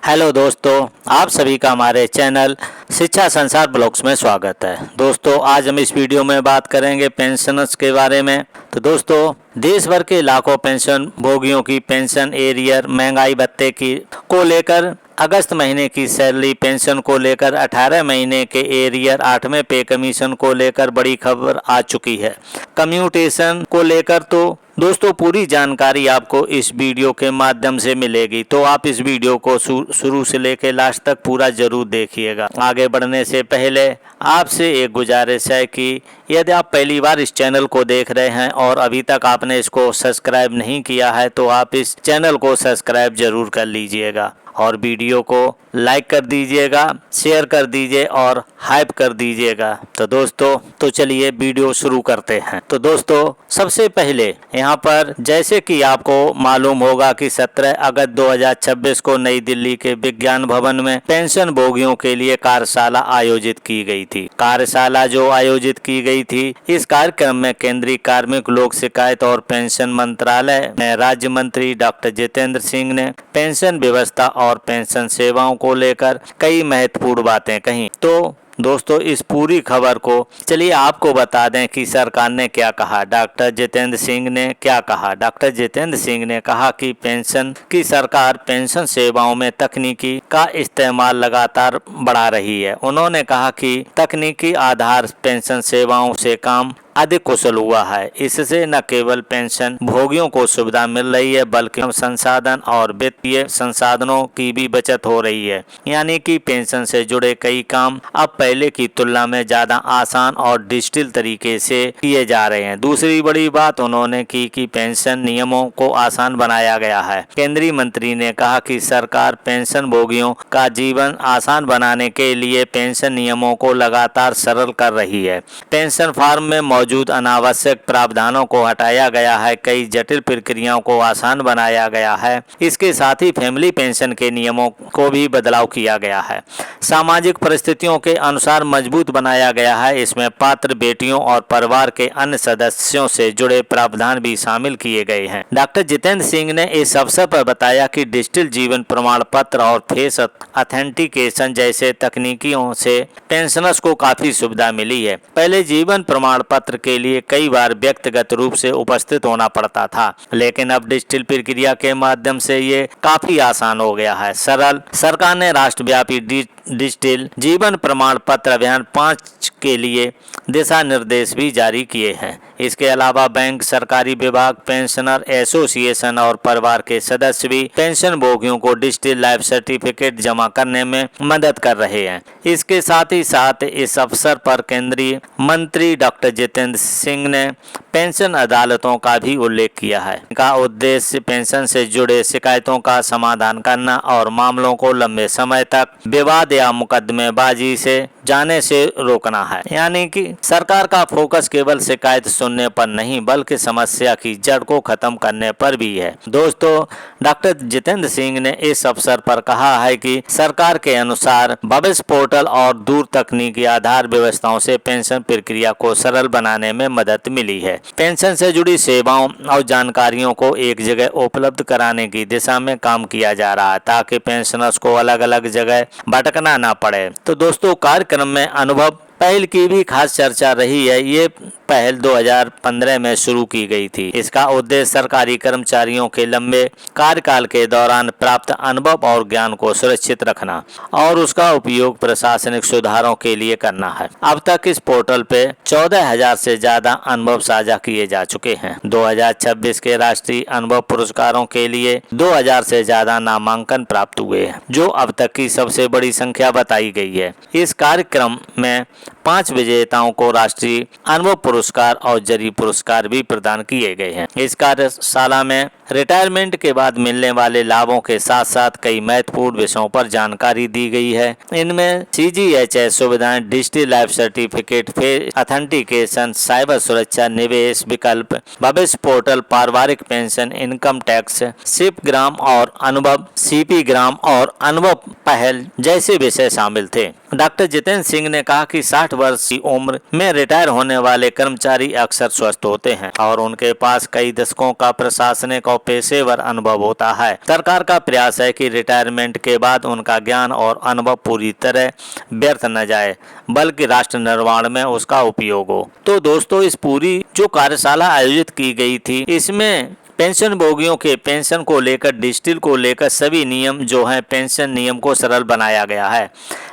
Hello दोस्तों, आप सभी का हमारे चैनल शिक्षा संसार ब्लॉग्स में स्वागत है। दोस्तों, आज हम इस वीडियो में बात करेंगे पेंशनर्स के बारे में। तो दोस्तों, देश भर के लाखों पेंशन भोगियों की पेंशन एरियर महंगाई भत्ते की को लेकर अगस्त महीने की सैलरी पेंशन को लेकर 18 महीने के एरियर 8वें पे कमीशन को लेकर बड़ी खबर आ चुकी है। कम्यूटेशन को लेकर तो दोस्तों पूरी जानकारी आपको इस वीडियो के माध्यम से मिलेगी, तो आप इस वीडियो को शुरू से लेकर लास्ट तक पूरा जरूर देखिएगा। आगे बढ़ने से पहले आपसे एक गुजारिश है कि यदि आप पहली बार इस चैनल को देख रहे हैं और अभी तक आपने इसको सब्सक्राइब नहीं किया है तो आप इस चैनल को सब्सक्राइब जरूर कर लीजिएगा और वीडियो को लाइक कर दीजिएगा, शेयर कर दीजिए और हाइप कर दीजिएगा। तो दोस्तों, तो चलिए वीडियो शुरू करते हैं। तो दोस्तों, सबसे पहले यहाँ पर जैसे कि आपको मालूम होगा कि 17 अगस्त 2026 को नई दिल्ली के विज्ञान भवन में पेंशन भोगियों के लिए कार्यशाला आयोजित की गई थी। कार्यशाला जो आयोजित की गई थी, इस कार्यक्रम में केंद्रीय कार्मिक लोक शिकायत और पेंशन मंत्रालय में राज्य मंत्री डॉक्टर जितेंद्र सिंह ने पेंशन व्यवस्था और पेंशन सेवाओं को लेकर कई महत्वपूर्ण बातें कही। तो दोस्तों, इस पूरी खबर को चलिए आपको बता दें कि सरकार ने क्या कहा। डॉक्टर जितेंद्र सिंह ने क्या कहा। डॉक्टर जितेंद्र सिंह ने कहा कि सरकार पेंशन सेवाओं में तकनीकी का इस्तेमाल लगातार बढ़ा रही है। उन्होंने कहा कि तकनीकी आधार पेंशन सेवाओं से काम अधिक कुशल हुआ है। इससे न केवल पेंशन भोगियों को सुविधा मिल रही है बल्कि संसाधन और वित्तीय संसाधनों की भी बचत हो रही है। यानी कि पेंशन से जुड़े कई काम अब पहले की तुलना में ज्यादा आसान और डिजिटल तरीके से किए जा रहे हैं। दूसरी बड़ी बात उन्होंने की कि पेंशन नियमों को आसान बनाया गया है। केंद्रीय मंत्री ने कहा कि सरकार पेंशन भोगियों का जीवन आसान बनाने के लिए पेंशन नियमों को लगातार सरल कर रही है। पेंशन फॉर्म में मौजूद अनावश्यक प्रावधानों को हटाया गया है, कई जटिल प्रक्रियाओं को आसान बनाया गया है। इसके साथ ही फैमिली पेंशन के नियमों को भी बदलाव किया गया है। सामाजिक परिस्थितियों के अनुसार मजबूत बनाया गया है। इसमें पात्र बेटियों और परिवार के अन्य सदस्यों से जुड़े प्रावधान भी शामिल किए गए हैं। डॉक्टर जितेंद्र सिंह ने इस अवसर पर बताया कि डिजिटल जीवन प्रमाण पत्र और फेस ऑथेंटिकेशन जैसे तकनीकियों से पेंशनर्स को काफी सुविधा मिली है। पहले जीवन प्रमाण पत्र के लिए कई बार व्यक्तिगत रूप से उपस्थित होना पड़ता था, लेकिन अब डिजिटल प्रक्रिया के माध्यम से ये काफी आसान हो गया है। सरकार ने राष्ट्रव्यापी डिजिटल जीवन प्रमाण पत्र अभियान 5 के लिए दिशा निर्देश भी जारी किए हैं। इसके अलावा बैंक, सरकारी विभाग, पेंशनर एसोसिएशन और परिवार के सदस्य भी पेंशन भोगियों को डिजिटल लाइफ सर्टिफिकेट जमा करने में मदद कर रहे हैं। इसके साथ ही साथ इस अवसर पर केंद्रीय मंत्री डॉक्टर जितेंद्र सिंह ने पेंशन अदालतों का भी उल्लेख किया है। इनका उद्देश्य पेंशन से जुड़े शिकायतों का समाधान करना और मामलों को लंबे समय तक विवाद या मुकदमेबाजी से जाने से रोकना है। यानी कि सरकार का फोकस केवल शिकायत सुनने पर नहीं बल्कि समस्या की जड़ को खत्म करने पर भी है। दोस्तों, डॉक्टर जितेंद्र सिंह ने इस अवसर पर कहा है कि सरकार के अनुसार भविष्य पोर्टल और दूर तकनीकी आधार व्यवस्थाओं से पेंशन प्रक्रिया को सरल बनाने में मदद मिली है। पेंशन से जुड़ी सेवाओं और जानकारियों को एक जगह उपलब्ध कराने की दिशा में काम किया जा रहा है ताकि पेंशनर्स को अलग अलग जगह भटकना ना पड़े। तो दोस्तों, कार्यक्रम में अनुभव पहल की भी खास चर्चा रही है। ये पहल 2015 में शुरू की गई थी। इसका उद्देश्य सरकारी कर्मचारियों के लंबे कार्यकाल के दौरान प्राप्त अनुभव और ज्ञान को सुरक्षित रखना और उसका उपयोग प्रशासनिक सुधारों के लिए करना है। अब तक इस पोर्टल पे 14,000 से ज्यादा अनुभव साझा किए जा चुके हैं। 2026 के राष्ट्रीय अनुभव पुरस्कारों के लिए 2000 से ज्यादा नामांकन प्राप्त हुए हैं, जो अब तक की सबसे बड़ी संख्या बताई गई है। इस कार्यक्रम में 5 विजेताओं को राष्ट्रीय अनुभव पुरस्कार और जरी पुरस्कार भी प्रदान किए गए हैं। इस कार्यशाला में रिटायरमेंट के बाद मिलने वाले लाभों के साथ साथ कई महत्वपूर्ण विषयों पर जानकारी दी गई है। इनमें CGHS सुविधाएं, digital life certificate, face authentication, cyber सुरक्षा, निवेश विकल्प, भविष्य पोर्टल, पारिवारिक पेंशन, इनकम टैक्स, शिप ग्राम और अनुभव, CP ग्राम और अनुभव पहल जैसे विषय शामिल थे। डॉक्टर जितेंद्र सिंह ने कहा कि 60 वर्ष की उम्र में रिटायर होने वाले कर्मचारी अक्सर स्वस्थ होते हैं और उनके पास कई दशकों का प्रशासनिक और पेशेवर अनुभव होता है। सरकार का प्रयास है कि रिटायरमेंट के बाद उनका ज्ञान और अनुभव पूरी तरह व्यर्थ न जाए, बल्कि राष्ट्र निर्माण में उसका उपयोग हो। तो दोस्तों, इस पूरी जो कार्यशाला आयोजित की गई थी, इसमें पेंशन भोगियों के पेंशन को लेकर, डिजिटल को लेकर सभी नियम जो हैं पेंशन नियम को सरल बनाया गया है।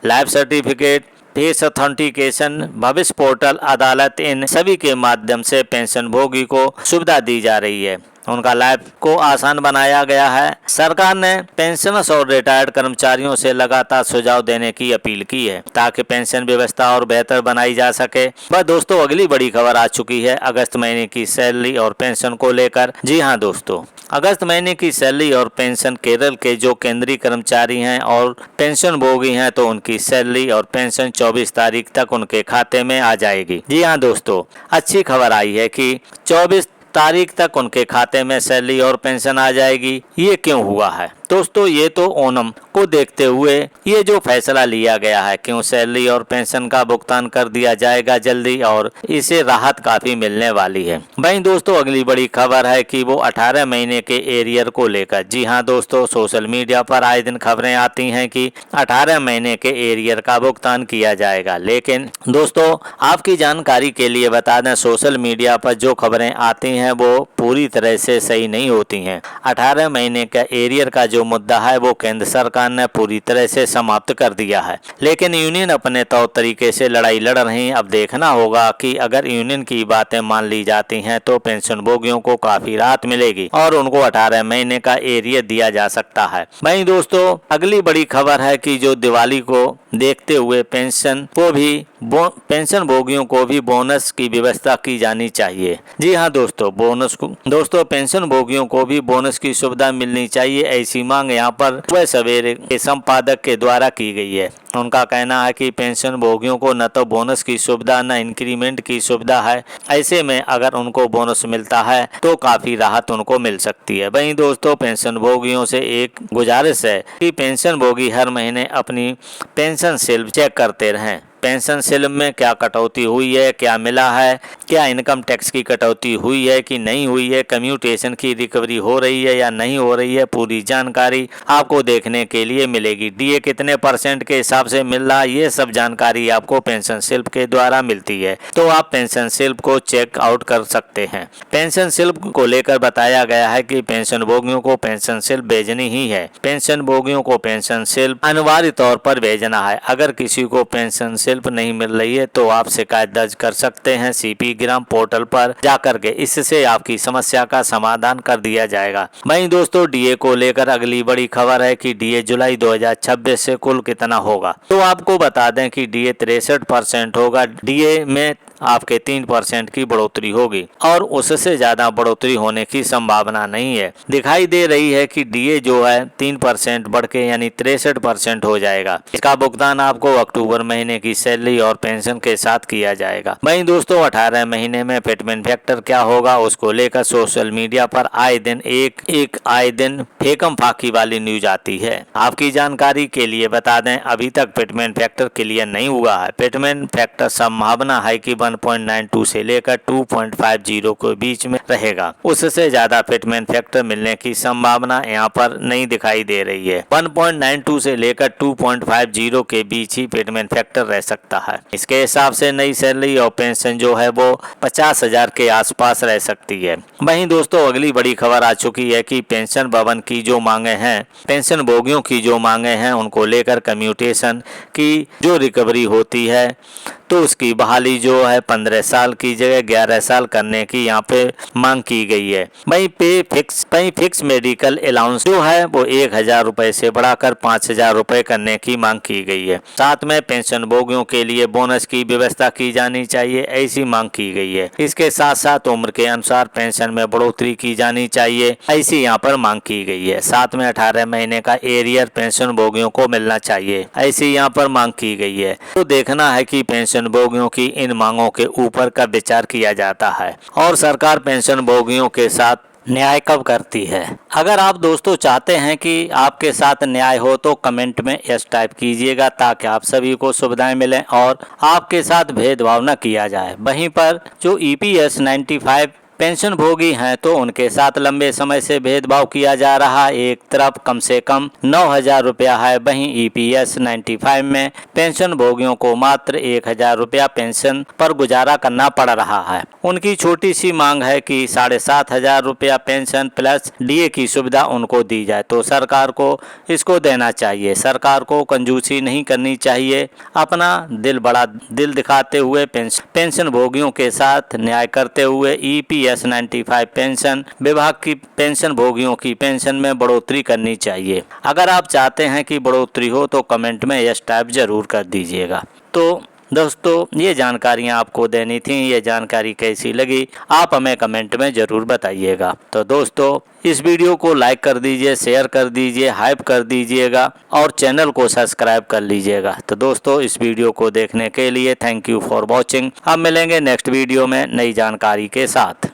लाइफ सर्टिफिकेट, फेस ऑथेंटिकेशन, भविष्य पोर्टल, अदालत, इन सभी के माध्यम से पेंशन भोगी को सुविधा दी जा रही है। उनका लाइफ को आसान बनाया गया है। सरकार ने पेंशनर्स और रिटायर्ड कर्मचारियों से लगातार सुझाव देने की अपील की है ताकि पेंशन व्यवस्था और बेहतर बनाई जा सके। बस दोस्तों, अगली बड़ी खबर आ चुकी है अगस्त महीने की सैलरी और पेंशन को लेकर। जी हाँ दोस्तों, अगस्त महीने की सैलरी और पेंशन केरल के जो केंद्रीय कर्मचारी हैं और पेंशन भोगी हैं, तो उनकी सैलरी और पेंशन 24 तारीख तक उनके खाते में आ जाएगी। जी हाँ दोस्तों, अच्छी खबर आई है कि 24 तारीख तक उनके खाते में सैलरी और पेंशन आ जाएगी। ये क्यों हुआ है दोस्तों? ये तो ओणम को देखते हुए ये जो फैसला लिया गया है, क्यों सैलरी और पेंशन का भुगतान कर दिया जाएगा जल्दी और इसे राहत काफी मिलने वाली है। वहीं दोस्तों, अगली बड़ी खबर है कि वो 18 महीने के एरियर को लेकर। जी हाँ दोस्तों, सोशल मीडिया पर आए दिन खबरें आती हैं कि 18 महीने के एरियर का भुगतान किया जाएगा। लेकिन दोस्तों, आपकी जानकारी के लिए बता दें, सोशल मीडिया पर जो खबरें आती हैं वो पूरी तरह से सही नहीं होती हैं। 18 महीने का एरियर का जो मुद्दा है वो केंद्र सरकार ने पूरी तरह से समाप्त कर दिया है, लेकिन यूनियन अपने तौर तरीके से लड़ाई लड़ रही है। अब देखना होगा कि अगर यूनियन की बातें मान ली जाती हैं तो पेंशन भोगियों को काफी राहत मिलेगी और उनको 18 महीने का एरियर दिया जा सकता है। वहीं दोस्तों, अगली बड़ी खबर है कि जो दिवाली को देखते हुए पेंशन भोगियों को भी बोनस की व्यवस्था की जानी चाहिए। जी हाँ दोस्तों, पेंशन भोगियों को भी बोनस की सुविधा मिलनी चाहिए। ऐसी मांग यहाँ पर सुबह सवेरे के संपादक के द्वारा की गई है। उनका कहना है कि पेंशन भोगियों को न तो बोनस की सुविधा न इंक्रीमेंट की सुविधा है। ऐसे में अगर उनको बोनस मिलता है तो काफी राहत उनको मिल सकती है। वहीं दोस्तों, पेंशन भोगियों से एक गुजारिश है कि पेंशन भोगी हर महीने अपनी पेंशन स्लिप चेक करते रहें। पेंशन स्लिप में क्या कटौती हुई है, क्या मिला है, क्या इनकम टैक्स की कटौती हुई है कि नहीं हुई है, कम्यूटेशन की रिकवरी हो रही है या नहीं हो रही है, पूरी जानकारी आपको देखने के लिए मिलेगी। डीए कितने % के हिसाब से मिल रहा है, ये सब जानकारी आपको पेंशन स्लिप के द्वारा मिलती है। तो आप पेंशन स्लिप को चेक आउट कर सकते हैं। पेंशन स्लिप को लेकर बताया गया है कि पेंशन भोगियों को पेंशन स्लिप भेजनी ही है। पेंशन भोगियों को पेंशन स्लिप अनिवार्य तौर पर भेजना है। अगर किसी को पेंशन स्लिप नहीं मिल रही है तो आप शिकायत दर्ज कर सकते हैं सीपी ग्राम पोर्टल पर जाकर के। इससे आपकी समस्या का समाधान कर दिया जाएगा। वहीं दोस्तों, डीए को लेकर अगली बड़ी खबर है कि डीए जुलाई 2026 से कुल कितना होगा। तो आपको बता दें कि डीए 63% होगा। डीए में आपके 3% की बढ़ोतरी होगी और उससे ज्यादा बढ़ोतरी होने की संभावना नहीं है। दिखाई दे रही है कि डीए जो है 3% बढ़ के यानी 63% हो जाएगा। इसका भुगतान आपको अक्टूबर महीने की सैलरी और पेंशन के साथ किया जाएगा। वहीं दोस्तों, 18 महीने में फिटमेंट फैक्टर क्या होगा उसको लेकर सोशल मीडिया पर आए दिन फेकम फाकी वाली न्यूज आती है। आपकी जानकारी के लिए बता दें, अभी तक फिटमेंट फैक्टर क्लियर नहीं हुआ है। फिटमेंट फैक्टर संभावना है कि 1.92 से लेकर 2.50 के बीच में रहेगा। उससे ज्यादा फिटमेंट फैक्टर मिलने की संभावना यहाँ पर नहीं दिखाई दे रही है। 1.92 से लेकर 2.50 के बीच ही फिटमेंट फैक्टर रह सकता है। इसके हिसाब से नई सैलरी और पेंशन जो है वो 50,000 के आसपास रह सकती है। वहीं दोस्तों, अगली बड़ी खबर आ चुकी है कि पेंशन भवन की जो मांगे हैं, पेंशन भोगियों की जो मांगे हैं, उनको लेकर कम्यूटेशन की जो रिकवरी होती है तो उसकी बहाली जो है 15 साल की जगह 11 साल करने की यहाँ पे मांग की गई है। वहीं फिक्स मेडिकल अलाउंस जो है वो 1,000 रुपए से बढ़ाकर 5,000 रुपए करने की मांग की गई है। साथ में पेंशन भोगियों के लिए बोनस की व्यवस्था की जानी चाहिए, ऐसी मांग की गई है। इसके साथ साथ उम्र के अनुसार पेंशन में बढ़ोतरी की जानी चाहिए, ऐसी यहाँ पर मांग की गई है। साथ में 18 महीने का एरियर पेंशन भोगियों को मिलना चाहिए, ऐसी यहाँ पर मांग की गई है। तो देखना है कि पेंशन भोगियों की इन मांगों के ऊपर का विचार किया जाता है और सरकार पेंशन भोगियों के साथ न्याय कब करती है। अगर आप दोस्तों चाहते हैं कि आपके साथ न्याय हो तो कमेंट में यस टाइप कीजिएगा, ताकि आप सभी को सुविधाएं मिलें और आपके साथ भेदभाव न किया जाए। वहीं पर जो EPS 95 पेंशन भोगी हैं तो उनके साथ लंबे समय से भेदभाव किया जा रहा है। एक तरफ कम से कम 9,000 रुपया है, वहीं EPS 95 में पेंशन भोगियों को मात्र 1,000 रुपया पेंशन पर गुजारा करना पड़ रहा है। उनकी छोटी सी मांग है कि 7,500 रुपया पेंशन प्लस DA की सुविधा उनको दी जाए, तो सरकार को इसको देना चाहिए। सरकार को कंजूसी नहीं करनी चाहिए, अपना दिल बड़ा दिल दिखाते हुए पेंशन भोगियों के साथ न्याय करते हुए EPS 95 पेंशन विभाग की पेंशन भोगियों की पेंशन में बढ़ोतरी करनी चाहिए। अगर आप चाहते हैं कि बढ़ोतरी हो तो कमेंट में यस टाइप जरूर कर दीजिएगा। तो दोस्तों ये जानकारियां आपको देनी थी, ये जानकारी कैसी लगी आप हमें कमेंट में ज़रूर बताइएगा। तो दोस्तों इस वीडियो को लाइक कर दीजिए, शेयर कर दीजिए, हाइप कर दीजिएगा और चैनल को सब्सक्राइब कर लीजिएगा। तो दोस्तों इस वीडियो को देखने के लिए थैंक यू फॉर वॉचिंग। अब मिलेंगे नेक्स्ट वीडियो में नई जानकारी के साथ।